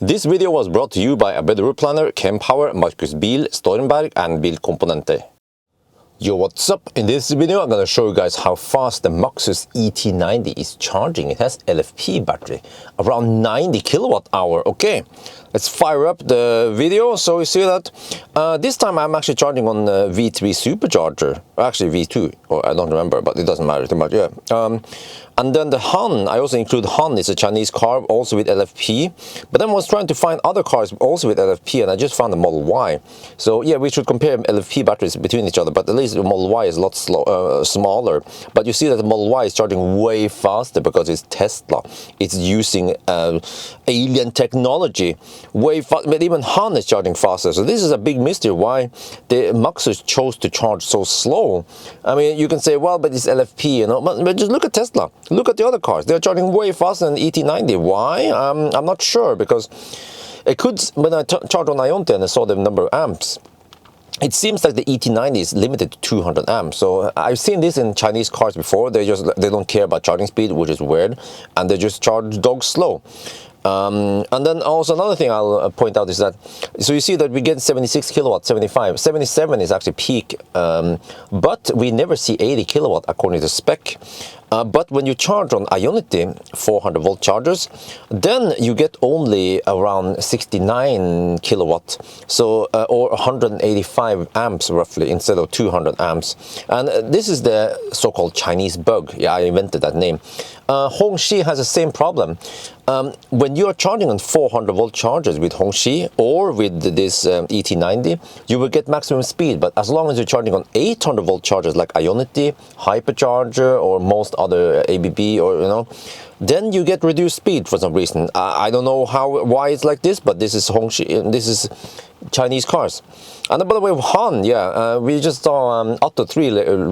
This video was brought to you by a Route Planner, Kempower, Maxus Bil, Stormberg and Bilkomponenter. Yo, what's up? In this video I'm gonna show you guys how fast the Maxus eT90 is charging. It has LFP battery, around 90 kilowatt hour. Okay, let's fire up the video. So you see that this time I'm actually charging on V3 supercharger, actually V2, or I don't remember, but it doesn't matter too much. Yeah. And then the Han, I also include Han, it's a Chinese car also with LFP. But then I was trying to find other cars also with LFP, and I just found the Model Y. So yeah, we should compare LFP batteries between each other, but at least the Model Y is a lot smaller. But you see that the Model Y is charging way faster because it's Tesla. It's using alien technology way faster, but even Han is charging faster. So this is a big mystery why the Maxus chose to charge so slow. I mean, you can say, well, but it's LFP, you know, but just look at Tesla. Look at the other cars. They're charging way faster than eT90. Why? I'm not sure, because it could, when I charged on Ioniq and I saw the number of amps, it seems like the eT90 is limited to 200 amps. So I've seen this in Chinese cars before. They don't care about charging speed, which is weird, and they just charge dog slow. And then also another thing I'll point out is that, so you see that we get 76 kilowatt, 75, 77 is actually peak, but we never see 80 kilowatt according to spec. But when you charge on Ioniq 400 volt chargers, then you get only around 69 kilowatt, so or 185 amps roughly instead of 200 amps. And this is the so-called Chinese bug. Yeah, I invented that name. Hongxi has the same problem. When you are charging on 400 volt chargers with Hongxi or with this eT90, you will get maximum speed. But as long as you're charging on 800 volt chargers like Ioniq, Hypercharger, or most other ABB, or you know, then you get reduced speed for some reason. I don't know why it's like this, but this is Hongxi. This is Chinese cars. And by the way, Han, yeah, we just saw Atto 3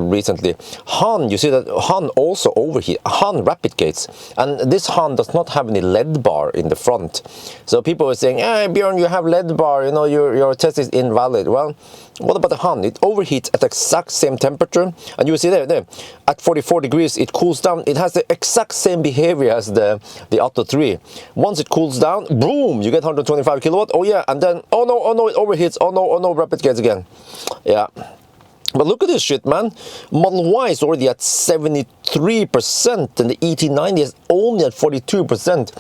recently. Han, you see that Han also overheat. Han rapid gates, and this Han does not have any LED bar in the front. So people were saying, "Hey, Bjørn, you have LED bar. You know, your test is invalid." Well, what about the Han? It overheats at the exact same temperature, and you see there at 44 degrees it cools down. It has the exact same behavior as the Atto 3. Once it cools down, boom, you get 125 kilowatt. Oh yeah, and then oh no, it overheats. Oh no, rapid gates again. Yeah. But look at this shit, man. Model Y is already at 73%, and the eT90 is only at 42%.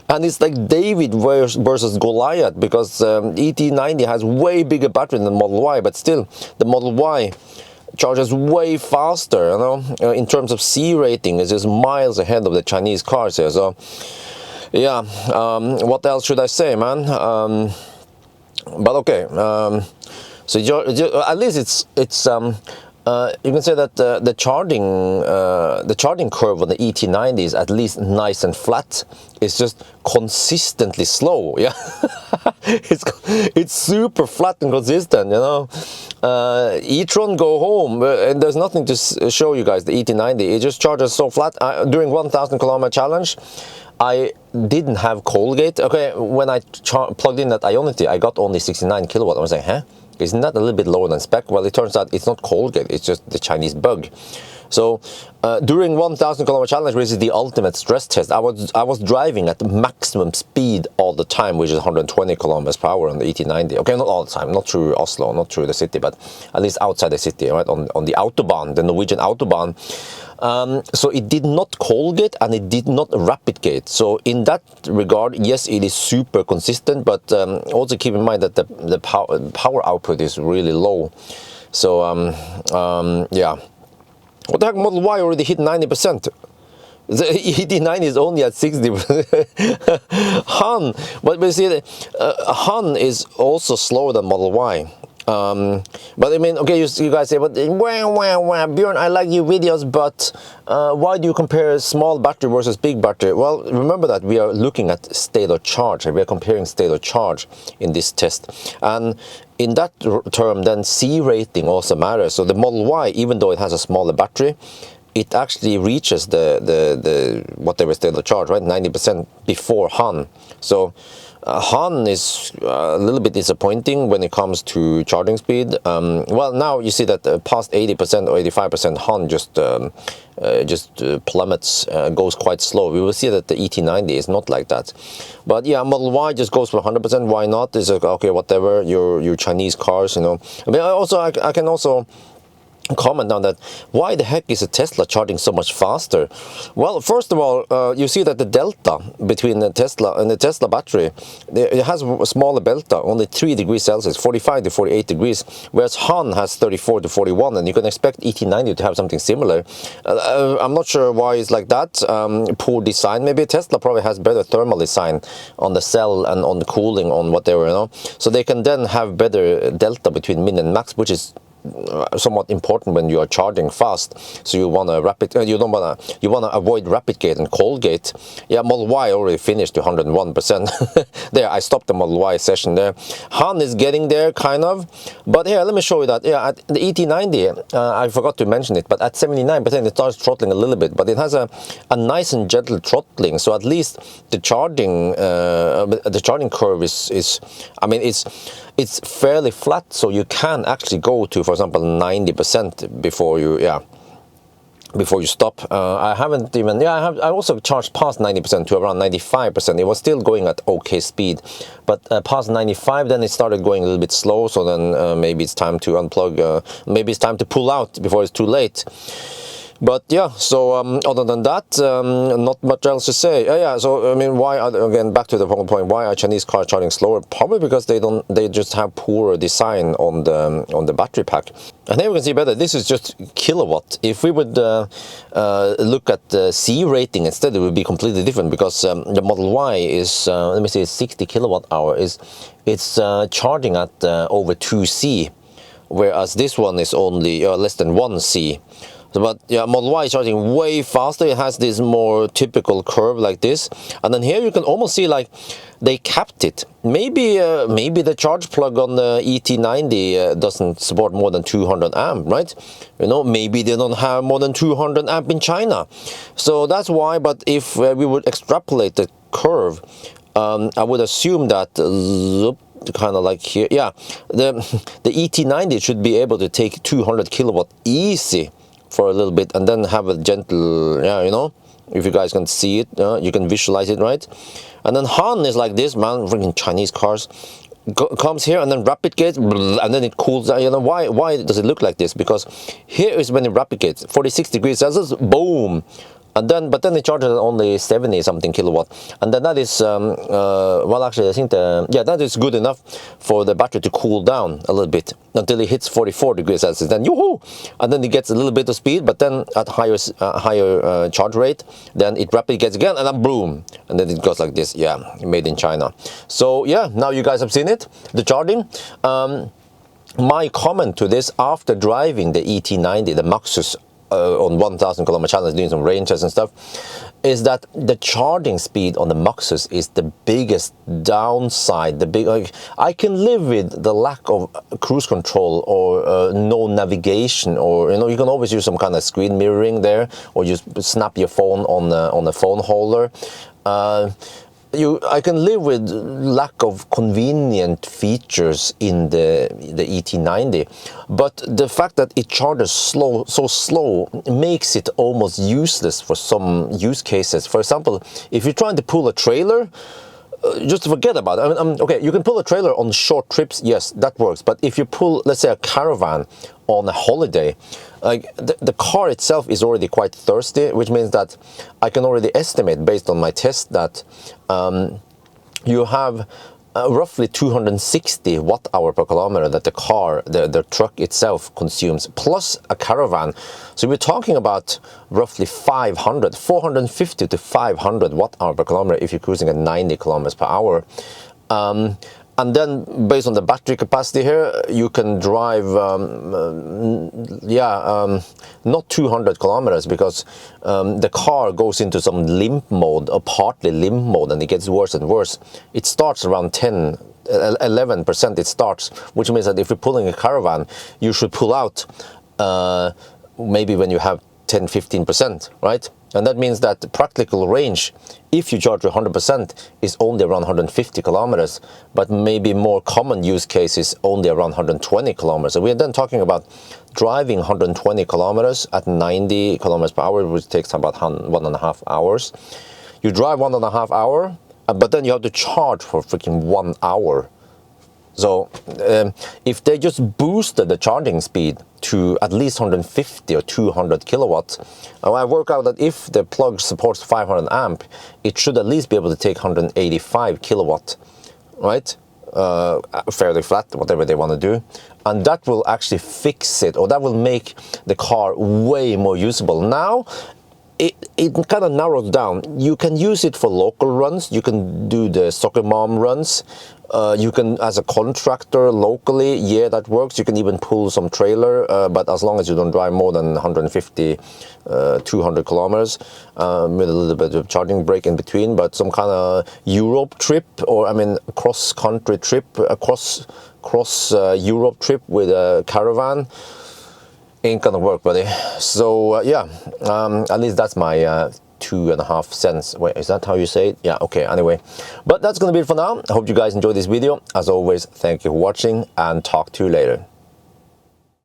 And it's like David versus Goliath, because eT90 has way bigger battery than the Model Y, but still, the Model Y charges way faster, you know, in terms of C rating. It's just miles ahead of the Chinese cars here. So, yeah, what else should I say, man? But okay. So at least it's you can say that the charging curve on the eT90 is at least nice and flat. It's just consistently slow. Yeah, it's super flat and consistent. You know, e-tron go home, and there's nothing to show you guys. The eT90, it just charges so flat. During 1,000 kilometer challenge, I didn't have Colgate. Okay, when I plugged in that Ioniq, I got only 69 kilowatt. I was like, huh? Isn't that a little bit lower than spec? Well, it turns out it's not Colgate, it's just the Chinese bug. So during 1,000 kilometer challenge, which is the ultimate stress test, I was driving at maximum speed all the time, which is 120 kilometers per hour on the eT90. Okay, not all the time, not through Oslo, not through the city, but at least outside the city, right? On the Autobahn, the Norwegian Autobahn. So it did not Colgate and it did not rapid gate. So in that regard, yes, it is super consistent, but also keep in mind that the power output is really low. So yeah. What the heck, Model Y already hit 90%. The eT90 is only at 60%. Han, but we see Han is also slower than Model Y. But I mean, okay, you guys say, but Bjørn, I like your videos, but why do you compare small battery versus big battery? Well, remember that we are looking at state of charge. We are comparing state of charge in this test, and in that term, then C rating also matters. So the Model Y, even though it has a smaller battery, it actually reaches the whatever state of charge, right, 90% before Han. So Han is a little bit disappointing when it comes to charging speed. Well, now you see that past 80% or 85% Han just plummets, goes quite slow. We will see that the ET90 is not like that. But yeah, Model Y just goes for 100%. Why not? It's like, okay, whatever. Your Chinese cars, you know. I mean, I can also comment on that. Why the heck is a Tesla charging so much faster? Well, first of all, you see that the delta between the Tesla and the Tesla battery, it has a smaller delta, only 3 degrees Celsius, 45 to 48 degrees, whereas Han has 34 to 41, and you can expect ET90 to have something similar. I'm not sure why it's like that. Poor design. Maybe Tesla probably has better thermal design on the cell and on the cooling, on whatever, you know, so they can then have better delta between min and max, which is somewhat important when you are charging fast. So you want to you want to avoid rapid gate and cold gate. Yeah, Model Y already finished to 101%. There, I stopped the Model Y session there. Han is getting there, kind of. But here, let me show you that. Yeah, at the ET90, I forgot to mention it, but at 79%, it starts throttling a little bit, but it has a nice and gentle throttling. So at least the charging curve is I mean, it's fairly flat, so you can actually go to, for example, 90% before you stop. I haven't even, I also charged past 90% to around 95%. It was still going at okay speed, but past 95, then it started going a little bit slow. So then maybe it's time to unplug. Maybe it's time to pull out before it's too late. But yeah, so other than that, not much else to say. Yeah, so I mean, again, back to the point, why are Chinese cars charging slower? Probably because they just have poorer design on the battery pack. And here we can see better. This is just kilowatt. If we would look at the C rating instead, it would be completely different, because the Model Y is let me see, 60 kilowatt hour. It's charging at over 2 C, whereas this one is only less than 1 C. But yeah, Model Y is charging way faster. It has this more typical curve like this, and then here you can almost see like they capped it. Maybe the charge plug on the ET90 doesn't support more than 200 amp, right? You know, maybe they don't have more than 200 amp in China, so that's why. But if we would extrapolate the curve, I would assume that kind of like here, yeah, the ET90 should be able to take 200 kilowatt easy for a little bit, and then have a gentle, you know, if you guys can see it, you can visualize it, right? And then Han is like this, man, freaking Chinese cars. Comes here and then rapid gates, and then it cools down. You know, why does it look like this? Because here is when it rapid gates, 46 degrees Celsius, boom. And then, but then it charges at only 70 something kilowatt, and then that is well, actually, I think that is good enough for the battery to cool down a little bit until it hits 44 degrees Celsius. Then yoo-hoo, and then it gets a little bit of speed, but then at higher charge rate, then it rapidly gets again, and then boom, and then it goes like this. Yeah, made in China. So yeah, now you guys have seen it, the charging. My comment to this after driving the ET90, the Maxus, on 1,000 kilometer challenge, doing some range tests and stuff, is that the charging speed on the Maxus is the biggest downside. I can live with the lack of cruise control or no navigation, or you know, you can always use some kind of screen mirroring there, or just snap your phone on the phone holder. I can live with lack of convenient features in the ET90, but the fact that it charges so slow makes it almost useless for some use cases. For example, if you're trying to pull a trailer, just forget about it. I mean, okay, you can pull a trailer on short trips, yes, that works. But if you pull, let's say, a caravan on a holiday, like the car itself is already quite thirsty, which means that I can already estimate based on my test that you have roughly 260 watt-hour per kilometer that the truck itself consumes, plus a caravan. So we're talking about roughly 450 to 500 watt-hour per kilometer if you're cruising at 90 kilometers per hour. And then based on the battery capacity here, you can drive, not 200 kilometers, because the car goes into some limp mode, or partly limp mode, and it gets worse and worse. It starts around 11% it starts, which means that if you're pulling a caravan, you should pull out maybe when you have 10-15%, right? And that means that the practical range, if you charge 100%, is only around 150 kilometers, but maybe more common use case is only around 120 kilometers. So we are then talking about driving 120 kilometers at 90 kilometers per hour, which takes about 1.5 hours. You drive 1.5 hours, but then you have to charge for freaking 1 hour. So if they just boosted the charging speed to at least 150 or 200 kilowatts, I work out that if the plug supports 500 amp, it should at least be able to take 185 kilowatt, right? Fairly flat, whatever they want to do. And that will actually fix it, or that will make the car way more usable. Now, it kind of narrows down. You can use it for local runs. You can do the soccer mom runs. You can, as a contractor locally, yeah, that works. You can even pull some trailer, but as long as you don't drive more than 150, 200 kilometers, with a little bit of charging break in between. But some kind of Europe trip, or I mean, cross-country trip, cross Europe trip with a caravan, ain't gonna work, buddy. So yeah, at least that's my 2.5 cents. Wait, is that how you say it? Yeah, okay, anyway. But that's gonna be it for now. I hope you guys enjoyed this video. As always, thank you for watching, and talk to you later.